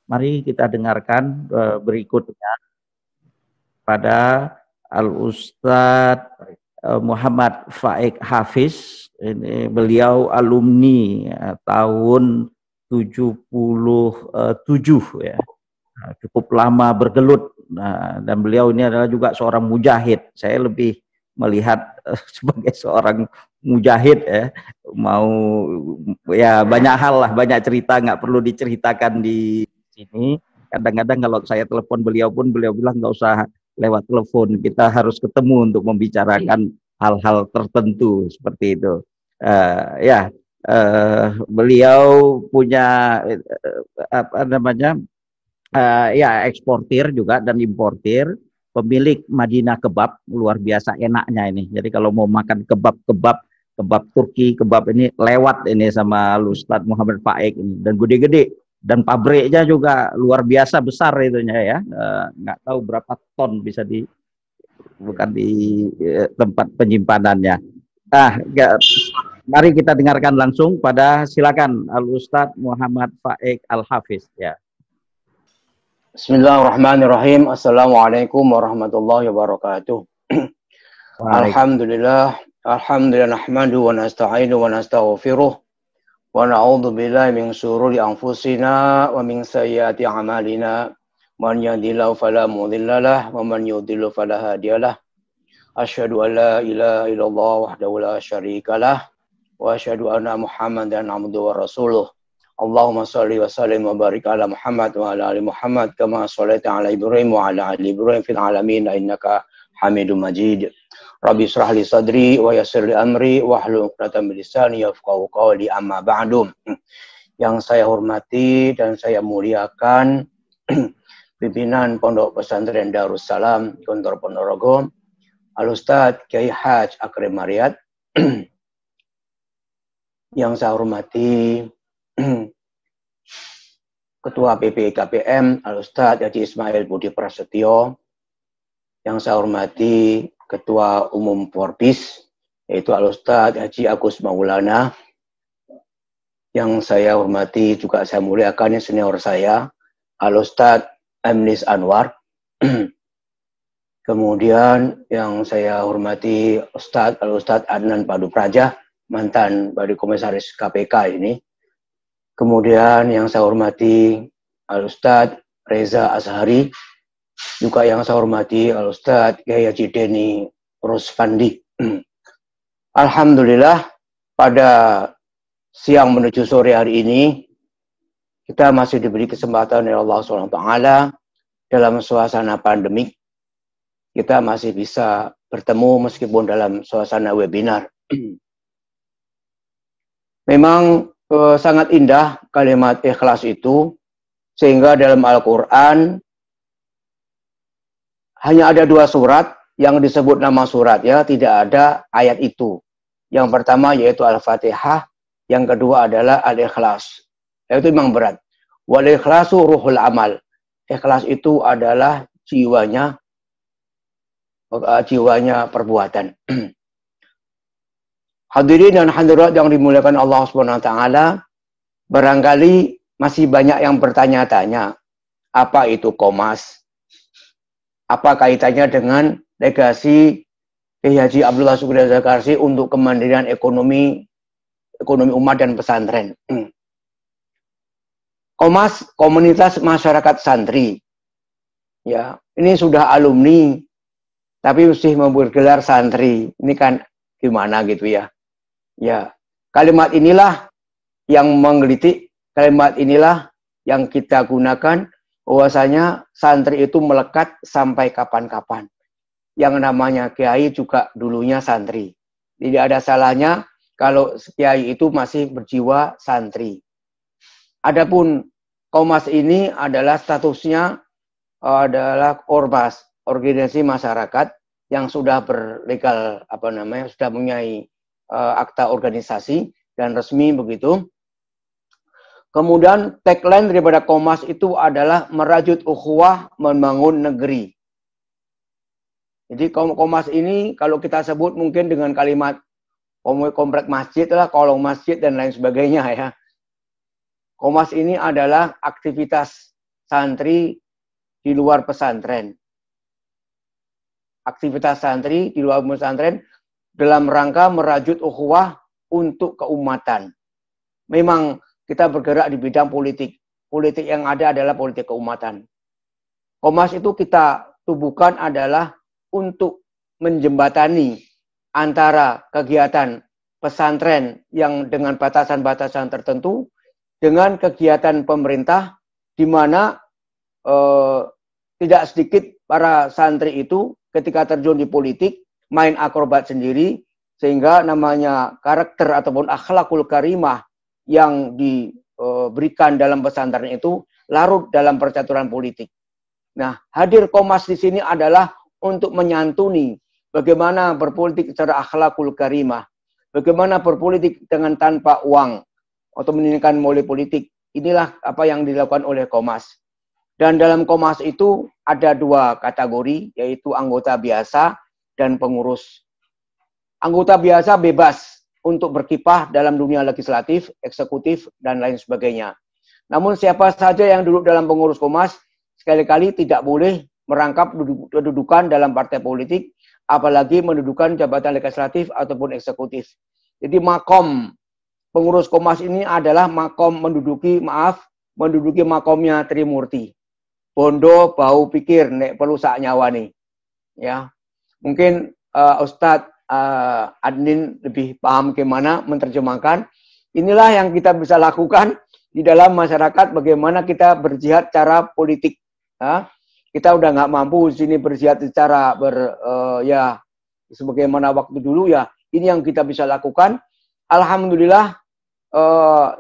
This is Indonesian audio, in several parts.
Mari kita dengarkan berikutnya pada Al-Ustadz Muhammad Faik Hafiz. Ini beliau alumni tahun 77 ya. Cukup lama bergelut. Nah, dan beliau ini adalah juga seorang mujahid. Saya lebih melihat sebagai seorang mujahid ya, mau ya banyak hal lah, banyak cerita nggak perlu diceritakan di sini. Kadang-kadang kalau saya telepon beliau pun beliau bilang nggak usah lewat telepon, kita harus ketemu untuk membicarakan hal-hal tertentu seperti itu. Ya, beliau punya apa namanya? Ya eksportir juga dan importir, pemilik Madinah Kebab, luar biasa enaknya ini. Jadi kalau mau makan kebab Turki, kebab ini lewat ini sama Ustadz Muhammad Faik ini, dan gede-gede, dan pabriknya juga luar biasa besar itunya ya. Nggak tahu berapa ton bisa di, bukan di tempat penyimpanannya. Mari kita dengarkan langsung pada, silakan Al Ustadz Muhammad Faik Al Hafiz ya. Bismillahirrahmanirrahim. Assalamualaikum warahmatullahi wabarakatuh. Alhamdulillah nahmadu wa nasta'inu wa nastaghfiruh wa na'udzu billahi min syururi anfusina wa min sayyiati a'malina. Man yahdihillahu fala mudhillalah wa man yudhlil fala hadiyalah. Asyhadu an la ilaha illallah wahdahu la syarikalah wa asyhadu anna Muhammadan abduhu wa rasuluh. Allahumma salli wa sallim wa barik ala Muhammad wa ala ali Muhammad kama shallaita ala Ibrahim wa ala ali Ibrahim fil alamin innaka Hamidum Majid. Rabbi shrah li sadri wa yassir li amri wahlul 'uqdatam min lisani yafqahu qawli, amma ba'du. Yang saya hormati dan saya muliakan pimpinan Pondok Pesantren Darussalam Gontor Ponorogo, Al Ustadz Kyai Haj Akrim Maryat. Yang saya hormati Ketua PPKPM Al Ustadz Haji Ismail Budi Prasetyo, yang saya hormati Ketua Umum Forbis yaitu Al Ustadz Haji Agus Maulana, yang saya hormati juga saya muliakan senior saya Al Ustadz Emlis Anwar. Kemudian yang saya hormati Al Ustadz Adnan Padu Praja, mantan Badi Komisaris KPK ini. Kemudian yang saya hormati Al Ustadz Reza Azhari, juga yang saya hormati Al Ustadz Kiai Haji Deni Rusfandi. Alhamdulillah, pada siang menuju sore hari ini kita masih diberi kesempatan oleh Allah SWT dalam suasana pandemik. Kita masih bisa bertemu meskipun dalam suasana webinar. Memang sangat indah kalimat ikhlas itu, sehingga dalam Al-Quran hanya ada 2 surat yang disebut nama surat, ya, tidak ada ayat itu. Yang pertama yaitu Al-Fatihah, yang kedua adalah Al-Ikhlas. Itu memang berat. Wal ikhlasu ruhul amal. Ikhlas itu adalah jiwanya perbuatan. Hadirin dan hadirat yang dimuliakan Allah SWT, barangkali masih banyak yang bertanya-tanya, apa itu Kommas? Apa kaitannya dengan legasi Kiai Haji Abdullah Syukri Zakarsi untuk kemandirian ekonomi umat dan pesantren? Kommas, komunitas masyarakat santri. Ya, ini sudah alumni, tapi mesti bergelar santri. Ini kan gimana gitu ya? Ya, kalimat inilah yang menggelitik, kalimat inilah yang kita gunakan, bahwasanya santri itu melekat sampai kapan-kapan. Yang namanya kiai juga dulunya santri. Tidak ada salahnya kalau kiai itu masih berjiwa santri. Adapun Kommas ini adalah statusnya adalah ormas, organisasi masyarakat yang sudah berlegal, sudah mempunyai akta organisasi dan resmi begitu. Kemudian tagline daripada Kommas itu adalah merajut ukhuwah membangun negeri. Jadi Kommas ini kalau kita sebut mungkin dengan kalimat komplek masjid lah, kolong masjid dan lain sebagainya ya. Kommas ini adalah aktivitas santri di luar pesantren. Aktivitas santri di luar pesantren dalam rangka merajut ukhuwah untuk keumatan. Memang kita bergerak di bidang politik. Politik yang ada adalah politik keumatan. Kommas itu kita tubuhkan adalah untuk menjembatani antara kegiatan pesantren yang dengan batasan-batasan tertentu dengan kegiatan pemerintah, di mana tidak sedikit para santri itu ketika terjun di politik main akrobat sendiri, sehingga namanya karakter ataupun akhlakul karimah yang diberikan dalam pesantren itu larut dalam percaturan politik. Nah, hadir Kommas di sini adalah untuk menyantuni bagaimana berpolitik secara akhlakul karimah, bagaimana berpolitik dengan tanpa uang atau meningkatkan mulai politik. Inilah apa yang dilakukan oleh Kommas. Dan dalam Kommas itu ada dua kategori, yaitu anggota biasa dan pengurus. Anggota biasa bebas untuk berkiprah dalam dunia legislatif, eksekutif, dan lain sebagainya. Namun siapa saja yang duduk dalam pengurus Kommas, sekali-kali tidak boleh merangkap kedudukan dalam partai politik, apalagi mendudukan jabatan legislatif ataupun eksekutif. Jadi makom pengurus Kommas ini adalah makom menduduki makomnya Trimurti. Bondo bau pikir nek perlu sak nyawa nih. Ya. Mungkin Ustadz admin lebih paham gimana menerjemahkan. Inilah yang kita bisa lakukan di dalam masyarakat, bagaimana kita berjihad cara politik. Ya. Kita udah nggak mampu di sini berjihad secara ya sebagaimana waktu dulu ya. Ini yang kita bisa lakukan. Alhamdulillah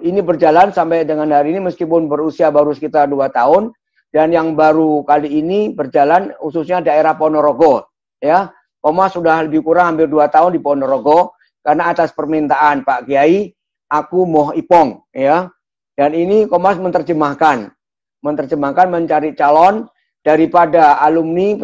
ini berjalan sampai dengan hari ini meskipun berusia baru sekitar 2 tahun. Dan yang baru kali ini berjalan khususnya daerah Ponorogo, ya. Kommas sudah lebih kurang hampir 2 tahun di Ponorogo karena atas permintaan Pak Kiai, aku mau ipong, ya. Dan ini Kommas menerjemahkan mencari calon daripada alumni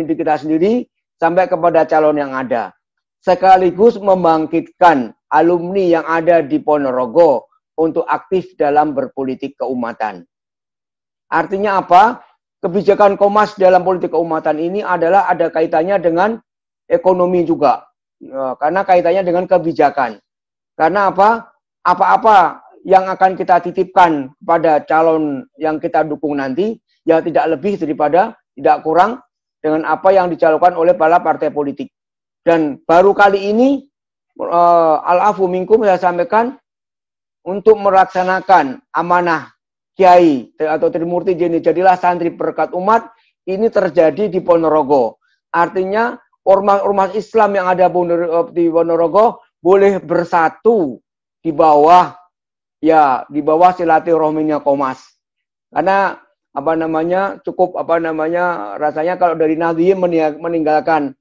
di kita sendiri sampai kepada calon yang ada. Sekaligus membangkitkan alumni yang ada di Ponorogo untuk aktif dalam berpolitik keumatan. Artinya apa? Kebijakan Kommas dalam politik keumatan ini adalah ada kaitannya dengan ekonomi juga. Karena kaitannya dengan kebijakan. Karena apa? Apa-apa yang akan kita titipkan kepada calon yang kita dukung nanti, ya tidak lebih daripada, tidak kurang dengan apa yang dicalonkan oleh para partai politik. Dan baru kali ini, al-afu minkum saya sampaikan, untuk melaksanakan amanah Kiai atau Trimurti jadilah santri berkat umat, ini terjadi di Ponorogo. Artinya ormas-ormas Islam yang ada di Ponorogo boleh bersatu di bawah silaturahminya Kommas. Karena cukup rasanya kalau dari Nahdliyin meninggalkan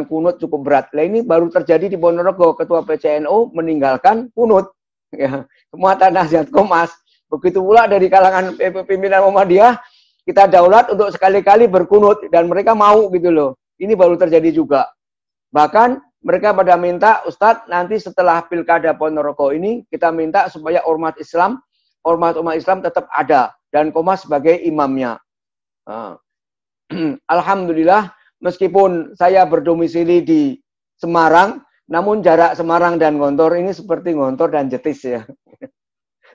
kunut cukup berat. Nah, ini baru terjadi di Ponorogo, ketua PCNU meninggalkan kunut. Ya, semua nasihat Kommas. Begitu pula dari kalangan pimpinan Muhammadiyah, kita daulat untuk sekali-kali berkunut dan mereka mau gitu loh. Ini baru terjadi juga. Bahkan mereka pada minta, Ustadz nanti setelah Pilkada Ponorogo ini kita minta supaya ormas umat Islam tetap ada dan Kommas sebagai imamnya. Alhamdulillah, meskipun saya berdomisili di Semarang, namun jarak Semarang dan Gontor ini seperti Gontor dan Jetis ya.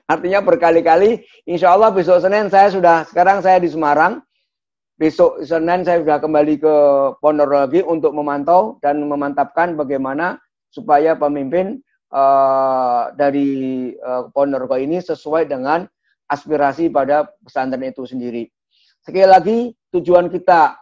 Artinya berkali-kali, insya Allah besok Senin sekarang saya di Semarang, besok Senin saya sudah kembali ke Ponorogo lagi untuk memantau dan memantapkan bagaimana supaya pemimpin dari Ponorogo ini sesuai dengan aspirasi pada pesantren itu sendiri. Sekali lagi, tujuan kita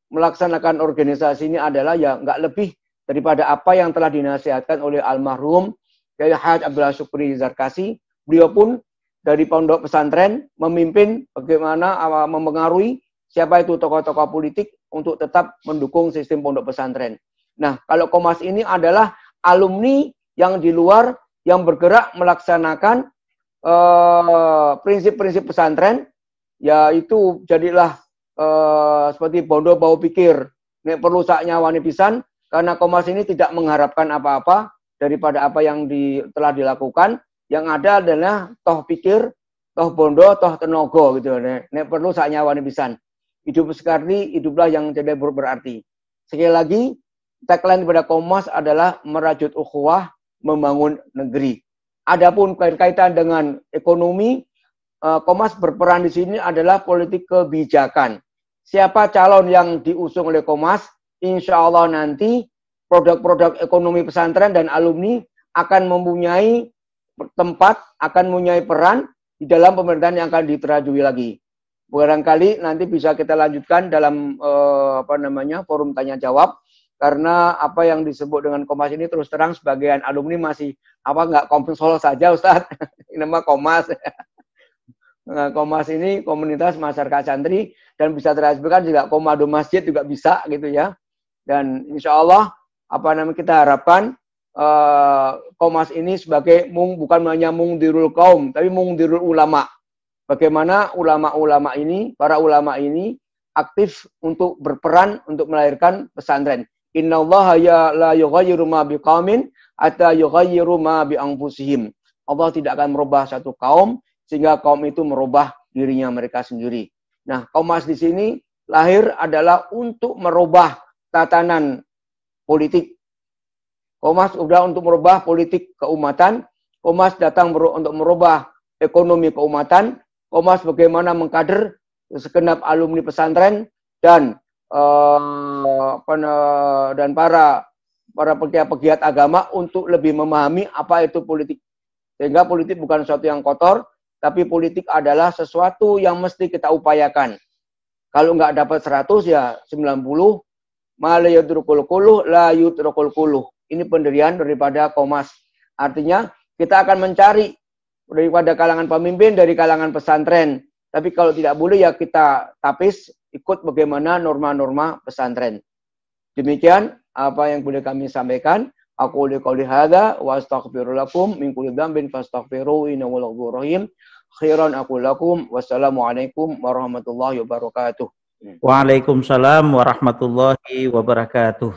melaksanakan organisasi ini adalah ya nggak lebih daripada apa yang telah dinasihatkan oleh almarhum Kiai Haji Abdullah Syukri Zarkasi. Beliau pun dari pondok pesantren memimpin bagaimana mempengaruhi siapa itu tokoh-tokoh politik untuk tetap mendukung sistem pondok pesantren. Nah, kalau Kommas ini adalah alumni yang di luar yang bergerak melaksanakan prinsip-prinsip pesantren, yaitu jadilah seperti bondo bau pikir, nek perlu sak nyawani pisan, karena Kommas ini tidak mengharapkan apa-apa daripada apa yang telah dilakukan. Yang ada adalah toh pikir toh bondo, toh tenaga gitu. Nek perlu sak nyawane pisan. Hidup sekali, hiduplah yang tidak berarti. Sekali lagi, tagline pada Kompas adalah merajut ukhuwah, membangun negeri. Adapun kaitan dengan ekonomi, Kompas berperan di sini adalah politik kebijakan. Siapa calon yang diusung oleh Kompas, insya Allah nanti produk-produk ekonomi pesantren dan alumni akan mempunyai tempat, akan mempunyai peran di dalam pemerintahan yang akan diterajui lagi. Barangkali nanti bisa kita lanjutkan dalam forum tanya jawab, karena apa yang disebut dengan Kompas ini terus terang sebagian alumni masih nggak Komsol saja Ustadz, ini nama Kompas. Nah, Kompas ini komunitas masyarakat santri dan bisa teraspirasikan juga komando masjid juga bisa gitu ya. Dan insya Allah kita harapkan Kompas ini sebagai bukan hanya mungdirul kaum, tapi mungdirul ulama. Bagaimana ulama-ulama ini, para ulama ini aktif untuk berperan untuk melahirkan pesantren. Innallaha la yughayyiru ma biqaumin hatta yughayyiru ma bi anfusihim. Allah tidak akan merubah satu kaum sehingga kaum itu merubah dirinya mereka sendiri. Nah, Kompas di sini lahir adalah untuk merubah tatanan politik. Kompas sudah untuk merubah politik keumatan. Kompas datang untuk merubah ekonomi keumatan. Kompas bagaimana mengkader segenap alumni pesantren dan para pegiat agama untuk lebih memahami apa itu politik. Sehingga politik bukan sesuatu yang kotor, tapi politik adalah sesuatu yang mesti kita upayakan. Kalau nggak dapat 100 ya 90, ma la yudrukul quluh la yudrukul quluh. Ini pendirian daripada Kompas. Artinya kita akan mencari daripada kalangan pemimpin, dari kalangan pesantren. Tapi kalau tidak boleh ya kita tapis, ikut bagaimana norma-norma pesantren. Demikian apa yang boleh kami sampaikan. Aku qouli hadza wa astaghfiru lakum min kulli dzambin fastaghfiruhu innahu ghafurur rahim. Khairan aqul lakum. Wassalamualaikum warahmatullahi wabarakatuh. Waalaikumsalam warahmatullahi wabarakatuh.